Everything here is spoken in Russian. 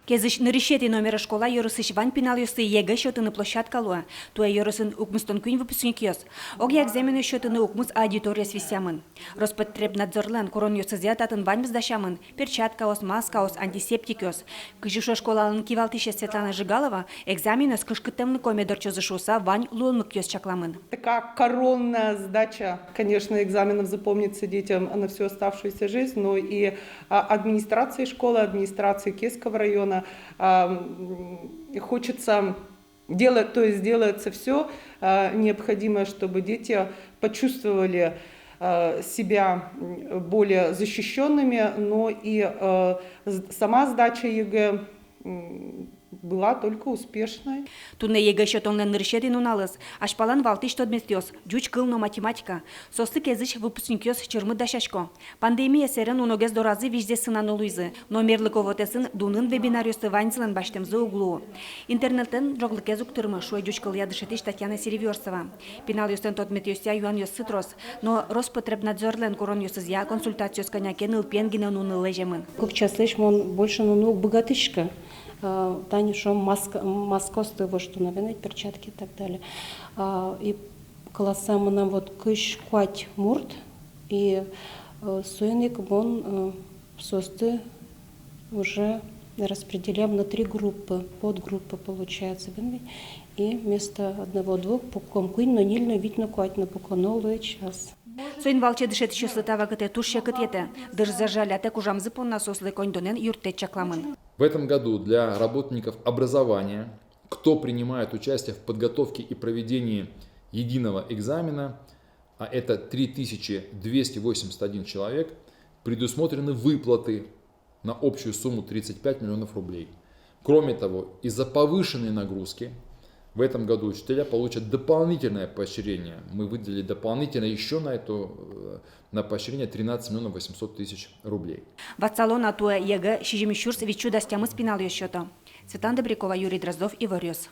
Кезиш нарішети номера школа йорысыш вань пинал йосы егэ счетыны площадка луа. Туа йорысын укмустон күн выпускник йос. Оги экзамены счетыны укмус аудитория свисямын. Роспотребнадзорлан корон йосызя татын вань бздашамын. Перчатка ос, маска ос, антисептик йос. Кыжишо школалын кивалтище Светлана Жигалова экзамены с кышкытемны комедор чозышуса вань лулмык йос чакламын. Такая коронная задача, конечно, экзаменов запомнится детям на всю оставшуюся жизнь, но и администрации школы, администрации Кесского района хочется делать, то есть делается все необходимое, чтобы дети почувствовали себя более защищенными, но и сама сдача ЕГЭ была только успешной. Туне егэ счетонлен нарішети нуналыз. Ашпалан валтиш тодместёс. Джуч кылно математика. Состы кезиш выпускникёс чырмы дашашко. Пандемия серен уногез доразы вижде сынан олуйзы. Номерлык овотесын дунын вебинарёсы ваньцылын баштемзы углу. Интернеттен жоглыкез уктырмы шуй джуч кыл ядышетиш Татьяна Сереверсова. Пинал ёстен тодметёся юан ёс сытрос. Но Роспотребнадзорлен корон ёсызя консультациёс конякен ылпенгине нуны лежемын. Как часто он больше богатышка. Таня, что маска стоит, что наверное перчатки и так далее. И классам нам вот кыш куать мурт и суеник он состы уже распределяем на 3 группы, подгруппы получается. И вместо одного-двух пуком куин, но нильно видно куать на пуконолу час. Соин валче дышет числы тавагыте турше кытьете. Дыш зажаляте кужамзы понна сослы коньдонен юрте чакламын. В этом году для работников образования, кто принимает участие в подготовке и проведении единого экзамена, а это 3281 человек, предусмотрены выплаты на общую сумму 35 миллионов рублей. Кроме того, из-за повышенной нагрузки в этом году учителя получат дополнительное поощрение. Мы выделили дополнительно еще на поощрение 13 миллионов 800 тысяч рублей. Ватсалон атуэ егэ шижимишурс вичу дастямы спинал счета. Светлана Добрякова, Юрий Дроздов, Ивар Ёс.